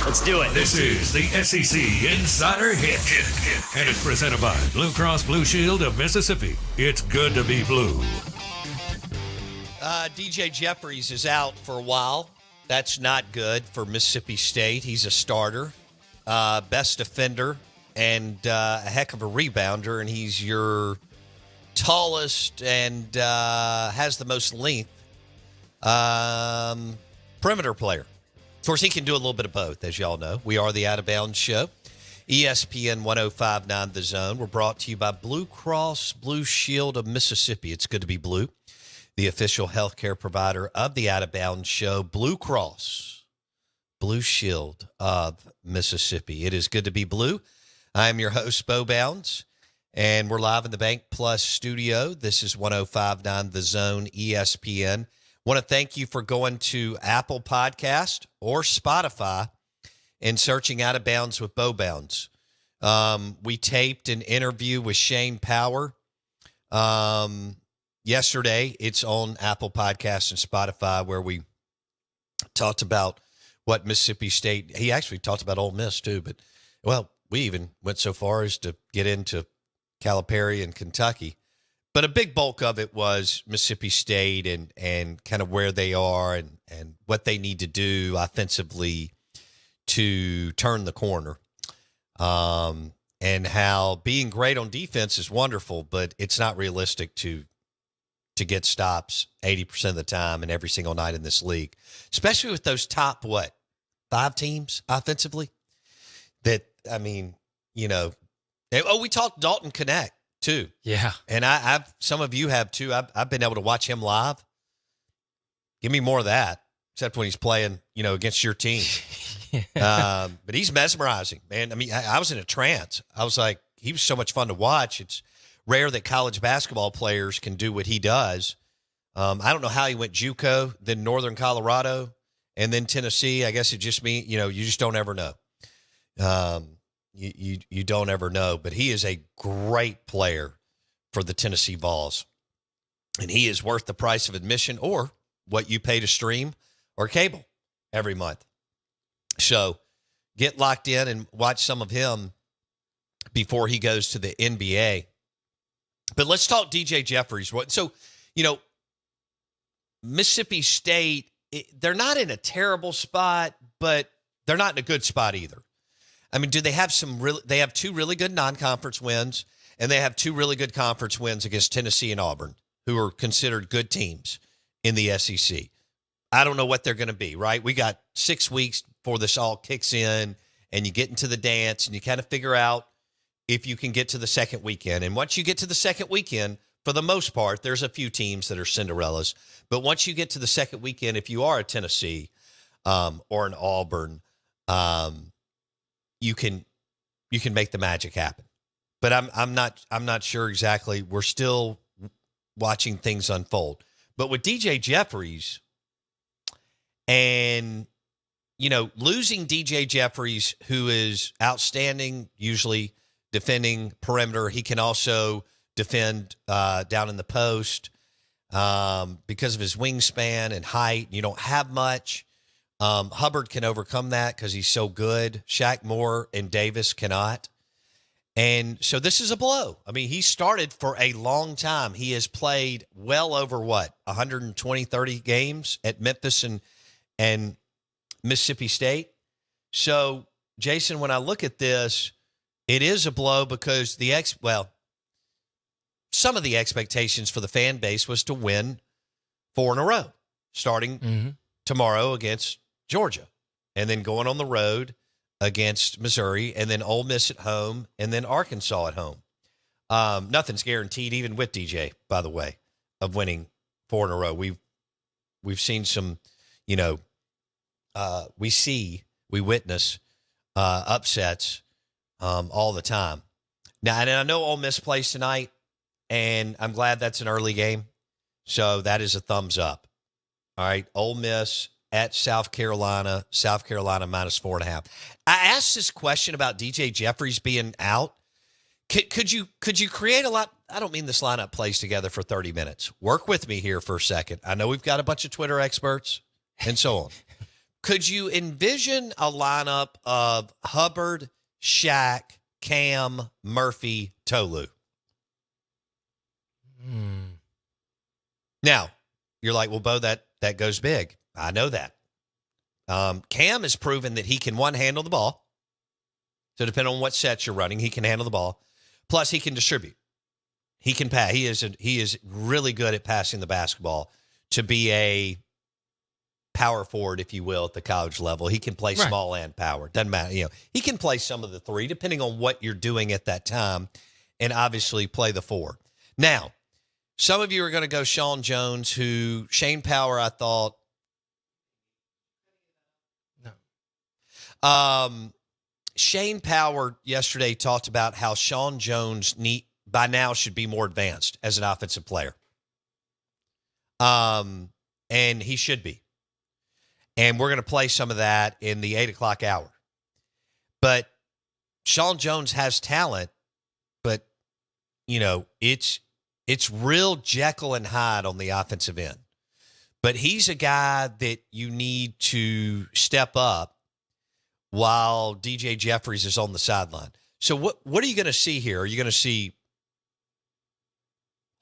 Let's do it. This is the SEC Insider Hit. And it's presented by Blue Cross Blue Shield of Mississippi. It's good to be blue. DJ Jeffries is out for a while. That's not good for Mississippi State. He's a starter, best defender, and a heck of a rebounder. And he's your tallest and has the most length perimeter player. Of course, he can do a little bit of both, as y'all know. We are the Out of Bounds Show. ESPN 105.9 The Zone. We're brought to you by Blue Cross Blue Shield of Mississippi. It's good to be blue. The official healthcare provider of the Out of Bounds Show, Blue Cross Blue Shield of Mississippi. It is good to be blue. I am your host, Bo Bounds, and we're live in the BankPlus Studio. This is 105.9 The Zone, ESPN. Want to thank you for going to Apple Podcast or Spotify and searching Out of Bounds with Bo Bounds. We taped an interview with Shane Power yesterday. It's on Apple Podcasts and Spotify, where we talked about what Mississippi State, he actually talked about Ole Miss too, but well, we even went so far as to get into Calipari and Kentucky. But a big bulk of it was Mississippi State and kind of where they are and what they need to do offensively to turn the corner. And how being great on defense is wonderful, but it's not realistic to get stops 80% of the time and every single night in this league, especially with those top, 5 teams offensively that, I mean, you know, we talked Dalton Connect too. Yeah. And I've, some of you have too. I've been able to watch him live. Give me more of that, except when he's playing, you know, against your team. But he's mesmerizing, man. I mean, I was in a trance. I was like, he was so much fun to watch. It's rare that college basketball players can do what he does. I don't know how he went JUCO, then Northern Colorado, and then Tennessee. I guess it just means, you know, you just don't ever know. You don't ever know. But he is a great player for the Tennessee Vols. And he is worth the price of admission or what you pay to stream or cable every month. So get locked in and watch some of him before he goes to the NBA. But let's talk DJ Jeffries. So, you know, Mississippi State, they're not in a terrible spot, but they're not in a good spot either. I mean, do they have they have 2 really good non-conference wins, and they have 2 really good conference wins against Tennessee and Auburn, who are considered good teams in the SEC. I don't know what they're going to be, right? We got 6 weeks before this all kicks in, and you get into the dance, and you kind of figure out if you can get to the second weekend. And once you get to the second weekend, for the most part, there's a few teams that are Cinderellas. But once you get to the second weekend, if you are a Tennessee or an Auburn, you can make the magic happen. But I'm not sure exactly. We're still watching things unfold. But with DJ Jeffries and, you know, losing DJ Jeffries, who is outstanding, usually defending perimeter. He can also defend down in the post because of his wingspan and height. You don't have much. Hubbard can overcome that because he's so good. Shaq Moore and Davis cannot. And so this is a blow. I mean, he started for a long time. He has played well over 120, 30 games at Memphis and Mississippi State. So, Jason, when I look at this, it is a blow because some of the expectations for the fan base was to win 4 in a row, starting tomorrow against Georgia, and then going on the road against Missouri, and then Ole Miss at home, and then Arkansas at home. Nothing's guaranteed, even with DJ, by the way, of winning 4 in a row. We've seen some, you know, we witness upsets all the time. Now, and I know Ole Miss plays tonight, and I'm glad that's an early game. So that is a thumbs up. All right, Ole Miss at South Carolina minus 4.5. I asked this question about DJ Jeffries being out. Could you create a lot? I don't mean this lineup plays together for 30 minutes. Work with me here for a second. I know we've got a bunch of Twitter experts and so on. Could you envision a lineup of Hubbard, Shaq, Cam, Murphy, Tolu? Now, you're like, well, Bo, that goes big. I know that. Cam has proven that he can, one, handle the ball. So depending on what sets you're running, he can handle the ball. Plus, he can distribute. He can pass. He is really good at passing the basketball to be a power forward, if you will, at the college level. He can play small and power. Doesn't matter. He can play some of the three, depending on what you're doing at that time, and obviously play the four. Now, some of you are going to go Sean Jones, who Shane Power, I thought. No. Shane Power yesterday talked about how Sean Jones by now should be more advanced as an offensive player. And he should be. And we're going to play some of that in the 8 o'clock hour. But Sean Jones has talent, but, it's real Jekyll and Hyde on the offensive end. But he's a guy that you need to step up while DJ Jeffries is on the sideline. So what are you going to see here? Are you going to see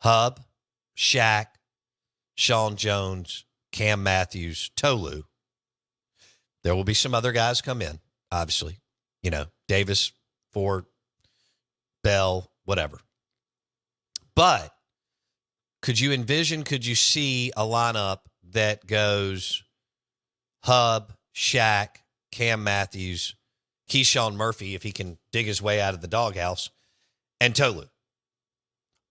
Hub, Shaq, Sean Jones, Cam Matthews, Tolu? There will be some other guys come in, obviously. Davis, Ford, Bell, whatever. But could you see a lineup that goes Hub, Shaq, Cam Matthews, Keyshawn Murphy, if he can dig his way out of the doghouse, and Tolu?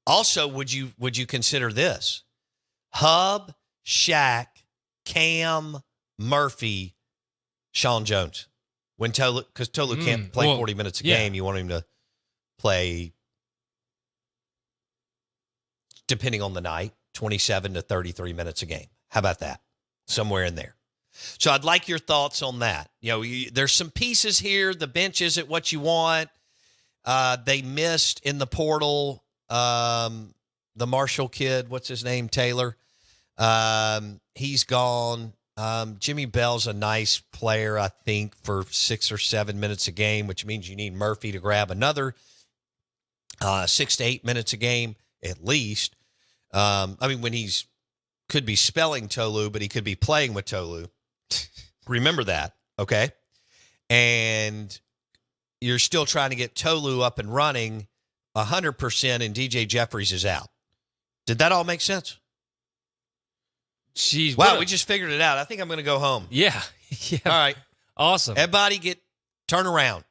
Also, would you consider this? Hub, Shaq, Cam, Murphy, Sean Jones. Because Tolu can't play 40 minutes a game. You want him to play, depending on the night, 27 to 33 minutes a game. How about that? Somewhere in there. So I'd like your thoughts on that. There's some pieces here. The bench isn't what you want. They missed in the portal the Marshall kid. What's his name? Taylor. He's gone. Jimmy Bell's a nice player, I think, for 6 or 7 minutes a game, which means you need Murphy to grab another 6 to 8 minutes a game at least. When he's could be spelling Tolu, but he could be playing with Tolu. Remember that, okay? And you're still trying to get Tolu up and running 100%, and DJ Jeffries is out. Did that all make sense? Jeez, wow, we just figured it out. I think I'm going to go home. Yeah. All right. Awesome. Everybody turn around.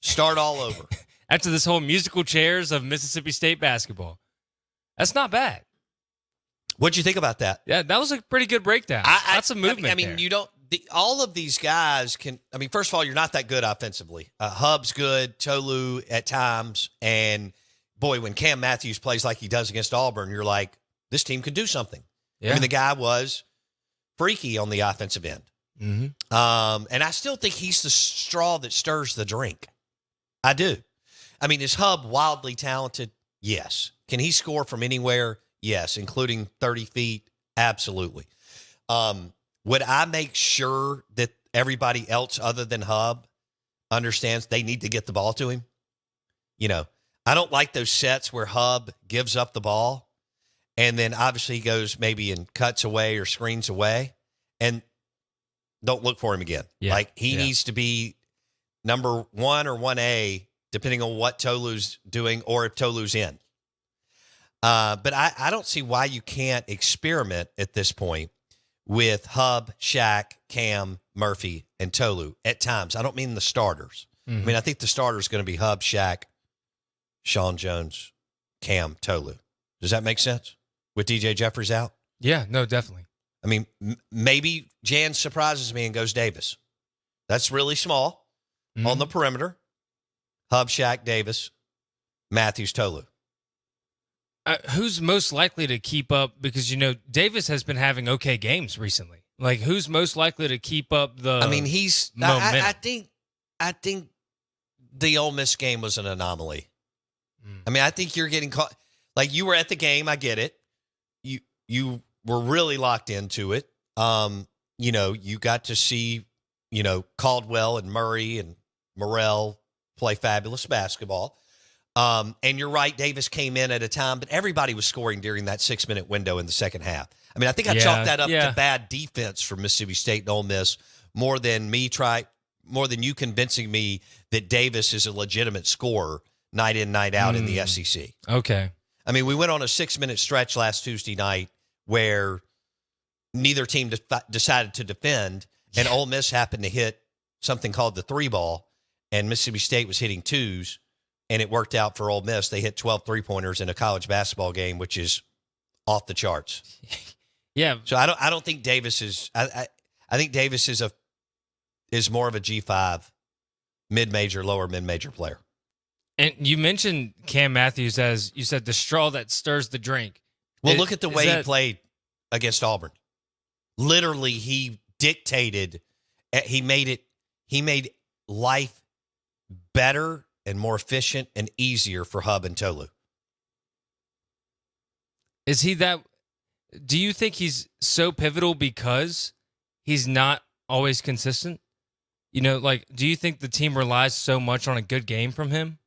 Start all over. After this whole musical chairs of Mississippi State basketball. That's not bad. What'd you think about that? Yeah, that was a pretty good breakdown. That's a movement there. You don't all of these guys can – first of all, you're not that good offensively. Hub's good, Tolu at times, and, boy, when Cam Matthews plays like he does against Auburn, you're like, this team could do something. Yeah. The guy was freaky on the offensive end. Mm-hmm. And I still think he's the straw that stirs the drink. I do. Is Hub wildly talented? Yes. Can he score from anywhere? Yes, including 30 feet? Absolutely. Would I make sure that everybody else other than Hub understands they need to get the ball to him? I don't like those sets where Hub gives up the ball and then obviously he goes maybe and cuts away or screens away and don't look for him again. Yeah. He needs to be number 1 or 1A, depending on what Tolu's doing or if Tolu's in. But I don't see why you can't experiment at this point with Hub, Shaq, Cam, Murphy, and Tolu at times. I don't mean the starters. Mm-hmm. I think the starter is going to be Hub, Shaq, Sean Jones, Cam, Tolu. Does that make sense? With DJ Jeffries out? Yeah, no, definitely. Maybe Jan surprises me and goes Davis. That's really small on the perimeter. Hub, Shaq, Davis, Matthews, Tolu. Who's most likely to keep up? Because, Davis has been having okay games recently. Who's most likely to keep up the he's momentum? I think the Ole Miss game was an anomaly. I think you're getting caught. You were at the game. I get it. You were really locked into it. you got to see, Caldwell and Murray and Morrell play fabulous basketball. And you're right, Davis came in at a time, but everybody was scoring during that 6-minute window in the second half. I mean, I think I chalked that up to bad defense from Mississippi State and Ole Miss more than you convincing me that Davis is a legitimate scorer night in, night out in the SEC. Okay. I mean, we went on a 6-minute stretch last Tuesday night where neither team decided to defend, and Ole Miss happened to hit something called the 3-ball, and Mississippi State was hitting 2s, and it worked out for Ole Miss. They hit 12 3-pointers in a college basketball game, which is off the charts. Yeah. So I don't think Davis is. I think Davis is more of a G5 mid-major, lower mid-major player. And you mentioned Cam Matthews as, you said, the straw that stirs the drink. Well, look at the way he played against Auburn. Literally, he dictated. He made life better and more efficient and easier for Hub and Tolu. Is he that? Do you think he's so pivotal because he's not always consistent? Do you think the team relies so much on a good game from him?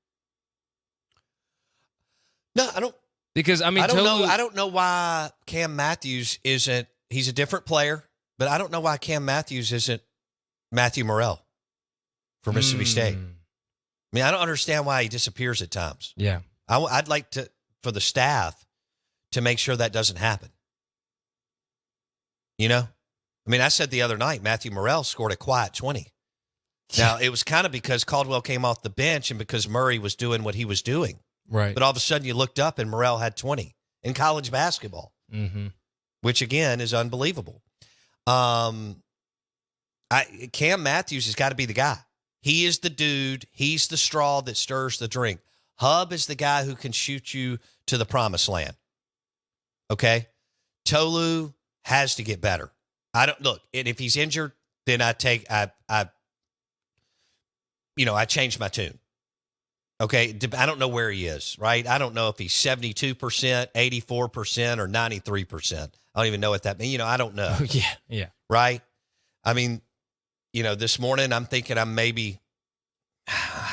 No, I don't. Because, I don't know. I don't know why Cam Matthews isn't. He's a different player, but I don't know why Cam Matthews isn't Matthew Morrell for Mississippi State. I mean, I don't understand why he disappears at times. Yeah. I'd like for the staff to make sure that doesn't happen. I mean, I said the other night, Matthew Morrell scored a quiet 20. Now, it was kind of because Caldwell came off the bench and because Murray was doing what he was doing. Right. But all of a sudden you looked up and Morrell had 20 in college basketball, which, again, is unbelievable. Cam Matthews has got to be the guy. He is the dude. He's the straw that stirs the drink. Hub is the guy who can shoot you to the promised land. Okay? Tolu has to get better. And if he's injured, then I change my tune. Okay? I don't know where he is, right? I don't know if he's 72%, 84%, or 93%. I don't even know what that means. I don't know. Yeah. Right? I mean, this morning I'm thinking I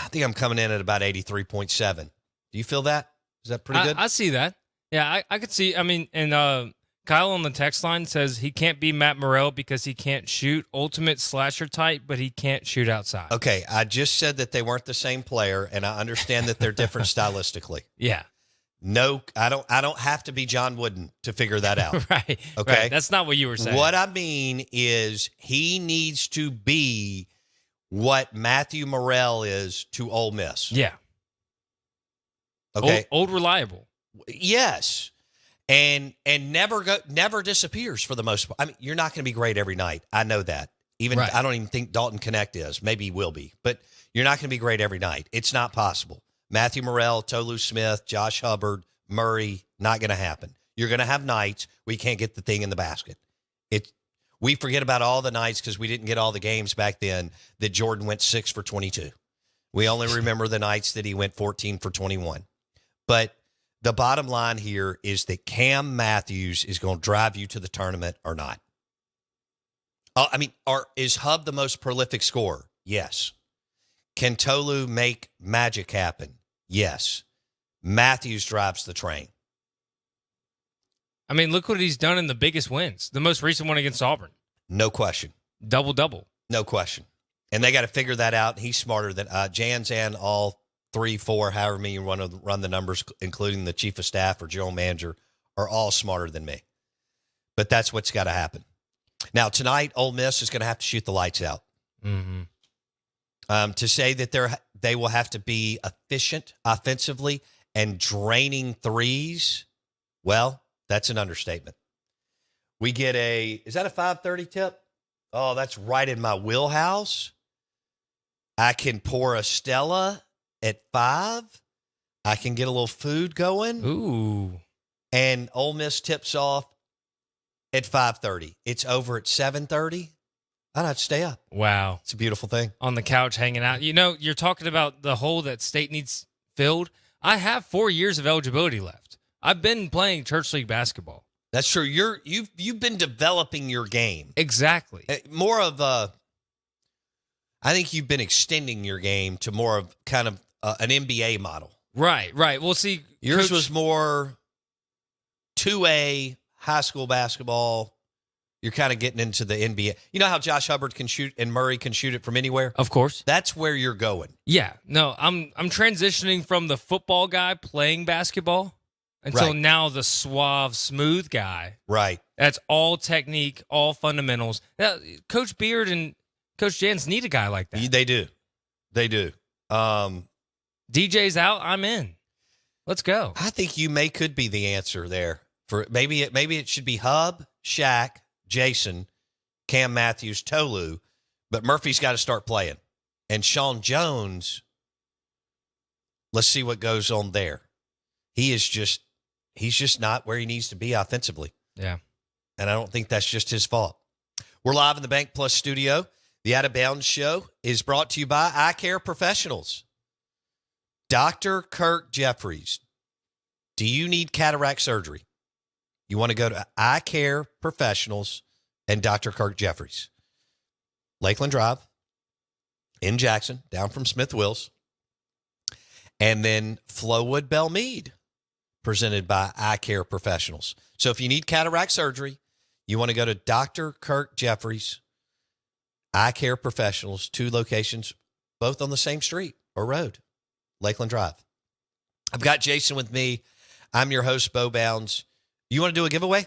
think I'm coming in at about 83.7. Do you feel that? Is that pretty good? I see that. Yeah, I could see. I mean, and Kyle on the text line says he can't be Matt Morrell because he can't shoot. Ultimate slasher type, but he can't shoot outside. Okay, I just said that they weren't the same player, and I understand that they're different stylistically. Yeah. No, I don't have to be John Wooden to figure that out. Right. Okay. Right. That's not what you were saying. What I mean is he needs to be what Matthew Morrell is to Ole Miss. Yeah. Okay. Old reliable. Yes. And never disappears for the most part. I mean, you're not going to be great every night. I know that. I don't even think Dalton Connect is. Maybe he will be. But you're not going to be great every night. It's not possible. Matthew Morrell, Tolu Smith, Josh Hubbard, Murray, not going to happen. You're going to have nights where you can't get the thing in the basket. We forget about all the nights because we didn't get all the games back then that Jordan went 6 for 22. We only remember the nights that he went 14 for 21. But the bottom line here is that Cam Matthews is going to drive you to the tournament or not. Is Hub the most prolific scorer? Yes. Can Tolu make magic happen? Yes. Matthews drives the train. I mean, look what he's done in the biggest wins. The most recent one against Auburn. No question. Double-double. No question. And they got to figure that out. He's smarter than Jan's and all 3, 4, however many you run the numbers, including the chief of staff or general manager, are all smarter than me. But that's what's got to happen. Now, tonight, Ole Miss is going to have to shoot the lights out. Mm-hmm. To say that they will have to be efficient offensively and draining threes, well, that's an understatement. We get is that a 5:30 tip? Oh, that's right in my wheelhouse. I can pour a Stella at 5. I can get a little food going. Ooh. And Ole Miss tips off at 5:30. It's over at 7:30. I'd have to stay up. Wow. It's a beautiful thing. On the couch hanging out. You're talking about the hole that State needs filled. I have 4 years of eligibility left. I've been playing church league basketball. That's true. You've been developing your game. Exactly. More of I think you've been extending your game to more of kind of an NBA model. Right. Well, see, yours was more 2A high school basketball. You're kind of getting into the NBA. You know how Josh Hubbard can shoot and Murray can shoot it from anywhere? Of course. That's where you're going. Yeah. No, I'm transitioning from the football guy playing basketball until now the suave, smooth guy. Right. That's all technique, all fundamentals. Now, Coach Beard and Coach Jans need a guy like that. They do. DJ's out. I'm in. Let's go. I think you could be the answer there. For maybe it should be Hub, Shaq, Jason, Cam Matthews, Tolu, but Murphy's got to start playing. And Sean Jones, let's see what goes on there. He's just not where he needs to be offensively. Yeah. And I don't think that's just his fault. We're live in the BankPlus Studio. The Out of Bounds Show is brought to you by Eye Care Professionals. Dr. Kirk Jeffries. Do you need cataract surgery? You want to go to Eye Care Professionals and Dr. Kirk Jeffries. Lakeland Drive in Jackson, down from Smith Wills. And then Flowood Belmead, presented by Eye Care Professionals. So if you need cataract surgery, you want to go to Dr. Kirk Jeffries, Eye Care Professionals, 2 locations, both on the same street or road, Lakeland Drive. I've got Jason with me. I'm your host, Bo Bounds. You want to do a giveaway?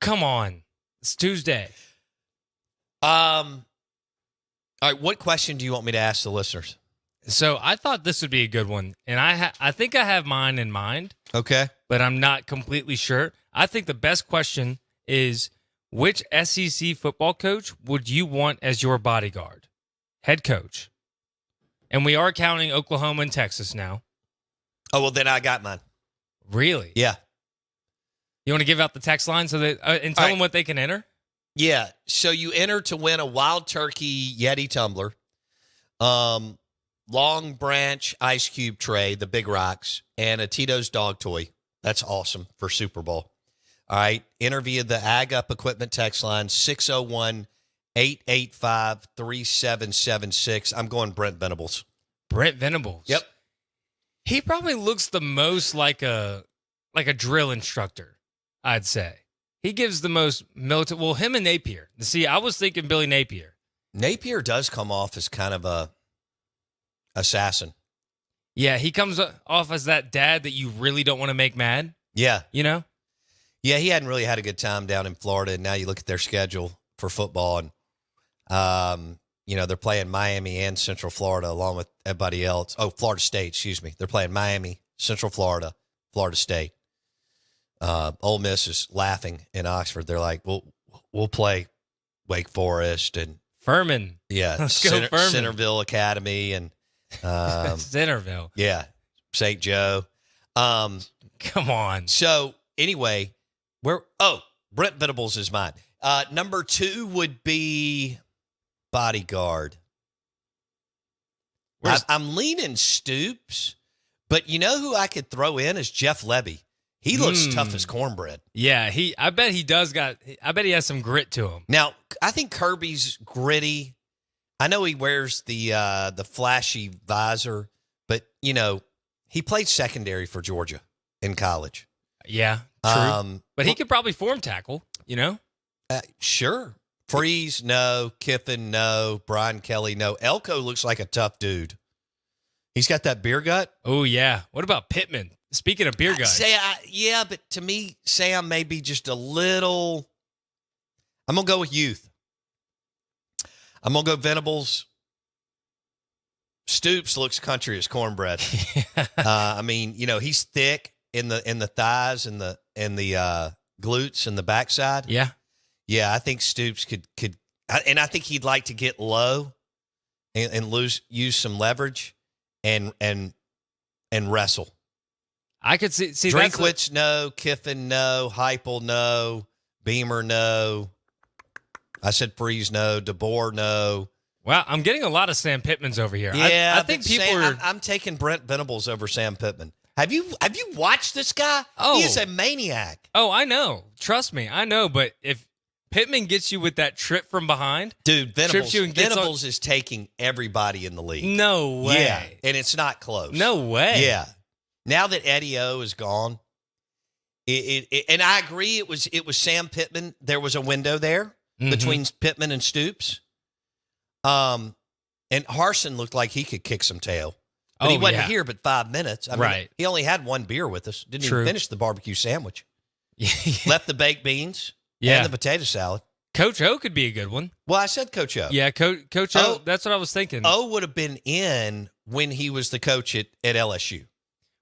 Come on. It's Tuesday. All right, what question do you want me to ask the listeners? So I thought this would be a good one, and I think I have mine in mind. Okay. But I'm not completely sure. I think the best question is, which SEC football coach would you want as your bodyguard? Head coach. And we are counting Oklahoma and Texas now. Oh, well, then I got mine. Really? Yeah. You want to give out the text line so that and tell them what they can enter? Yeah. So you enter to win a Wild Turkey Yeti tumbler, Long Branch ice cube tray, the Big Rocks, and a Tito's dog toy. That's awesome for Super Bowl. All right. Enter via the Ag Up Equipment text line, 601-885-3776. I'm going Brent Venables. Brent Venables. Yep. He probably looks the most like a drill instructor, I'd say. He gives the most military. Well, him and Napier. See, I was thinking Billy Napier. Napier does come off as kind of a assassin. Yeah, he comes off as that dad that you really don't want to make mad. Yeah. You know? Yeah, he hadn't really had a good time down in Florida, and now you look at their schedule for football, and they're playing Miami and Central Florida along with everybody else. Oh, Florida State, excuse me. They're playing Miami, Central Florida, Florida State. Ole Miss is laughing in Oxford. They're like, we'll play Wake Forest and Furman. Yeah, Let's go Furman. Centerville Academy and Centerville. Yeah, St. Joe. Come on. So anyway, Brent Venables is mine. Number 2 would be bodyguard. I'm leaning Stoops, but you know who I could throw in is Jeff Lebby. He looks tough as cornbread. Yeah, I bet he has some grit to him. Now, I think Kirby's gritty. I know he wears the flashy visor, but he played secondary for Georgia in college. Yeah, true. But he could probably form tackle, Sure. Freeze, no. Kiffin, no. Brian Kelly, no. Elko looks like a tough dude. He's got that beer gut. Oh, yeah. What about Pittman? Speaking of beer guts. Yeah, but to me, Sam may be just a little. I'm going to go with youth. I'm going to go Venables. Stoops looks country as cornbread. He's thick in the thighs and the glutes and the backside. Yeah. Yeah, I think Stoops could and I think he'd like to get low and use some leverage and wrestle. I could see Drinkwitz, no. Kiffin, no. Heupel, no. Beamer, no. I said Freeze, no. DeBoer, no. Wow, I'm getting a lot of Sam Pittmans over here. Yeah, I think people are. I'm taking Brent Venables over Sam Pittman. Have you watched this guy? Oh. He is a maniac. Oh, I know. Trust me, I know. But if Pittman gets you with that trip from behind, Dude, trips you and gets Venables is taking everybody in the league. no way. Yeah, and it's not close. No way. Yeah. Now that Eddie O is gone, and I agree, it was Sam Pittman. There was a window there between Pittman and Stoops. And Harsin looked like he could kick some tail. But he wasn't here but 5 minutes. I mean, he only had one beer with us. Didn't even finish the barbecue sandwich. Left the baked beans and the potato salad. Coach O could be a good one. Well, I said Coach O. Yeah, Coach O. That's what I was thinking. O would have been in when he was the coach at LSU.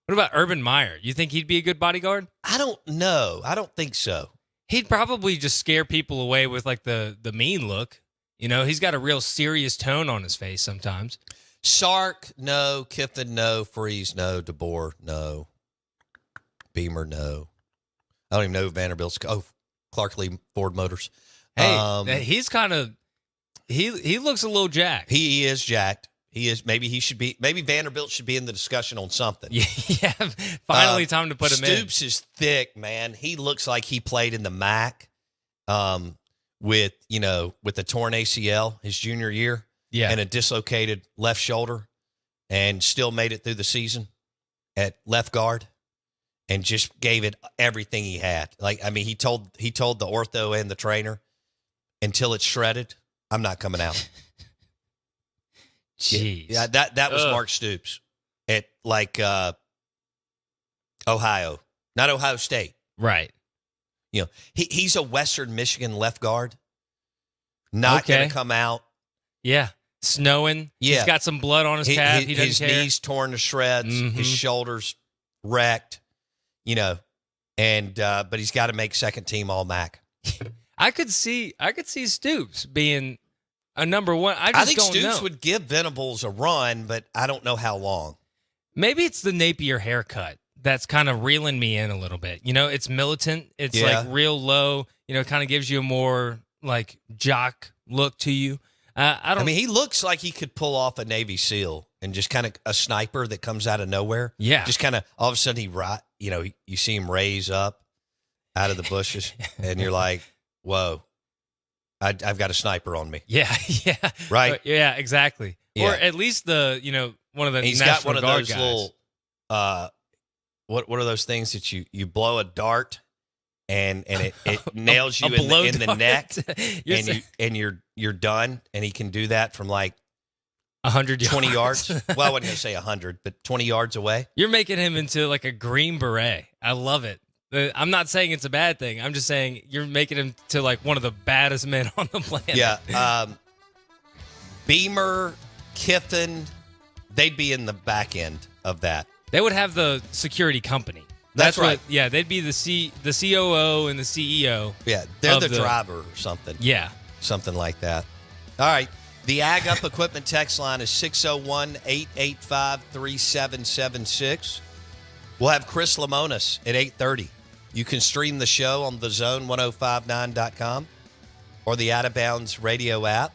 What about Urban Meyer? You think he'd be a good bodyguard? I don't know. I don't think so. He'd probably just scare people away with like the mean look. You know, he's got a real serious tone on his face sometimes. Sark, no. Kiffin, no. Freeze, no. DeBoer, no. Beamer, no. I don't even know who Vanderbilt's. Clark Lee Ford Motors. Hey, he's kind of he looks a little jacked. He is jacked. He is. Maybe Vanderbilt should be in the discussion on something. Yeah, finally time to put him in. Stoops is thick, man. He looks like he played in the MAC with the torn ACL his junior year. Yeah. And a dislocated left shoulder, and still made it through the season at left guard, and just gave it everything he had. Like, I mean, he told the ortho and the trainer, until it's shredded, I'm not coming out. Jeez. Yeah, that was Mark Stoops at Ohio, not Ohio State. Right. You know, he's a Western Michigan left guard. Not going to come out. Yeah. Snowing. Yeah. He's got some blood on his calf. He doesn't his care. knees torn to shreds. His shoulders wrecked. You know, and but he's got to make second team All MAC. I could see Stoops being a number one. I think Stoops would give Venables a run, but I don't know how long. Maybe it's the Napier haircut that's kind of reeling me in a little bit. You know, it's militant. It's like real low. You know, it kind of gives you a more like jock look to you. I mean, he looks like he could pull off a Navy SEAL and just kind of a sniper that comes out of nowhere. Yeah. Just kind of all of a sudden you see him raise up out of the bushes and you're like, whoa, I've got a sniper on me. Yeah. Yeah. Right. Yeah, exactly. Yeah. Or at least one of the he's National got one of Guard those guys. little, what are those things that you blow a dart and it nails you in the neck and you're done, and he can do that from like 100 yards. 20 yards. Well, I wasn't going to say 100, but 20 yards away. You're making him into like a Green Beret. I love it. I'm not saying it's a bad thing. I'm just saying you're making him to like one of the baddest men on the planet. Yeah. Beamer, Kiffin, they'd be in the back end of that. They would have the security company. That's right. Yeah, they'd be the COO and the CEO. Yeah, they're the driver or something. Yeah. Something like that. All right. The Ag Up Equipment text line is 601-885-3776. We'll have Chris Lemonis at 8:30. You can stream the show on thezone1059.com or the Out of Bounds radio app.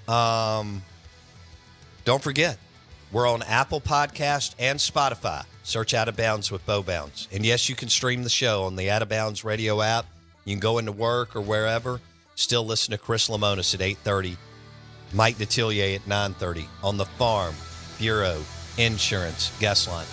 Don't forget, we're on Apple Podcast and Spotify. Search Out of Bounds with Bo Bounds. And yes, you can stream the show on the Out of Bounds radio app. You can go into work or wherever. Still listen to Chris Lemonis at 8:30. Mike Detillier at 9:30 on the Farm Bureau Insurance Guest Line.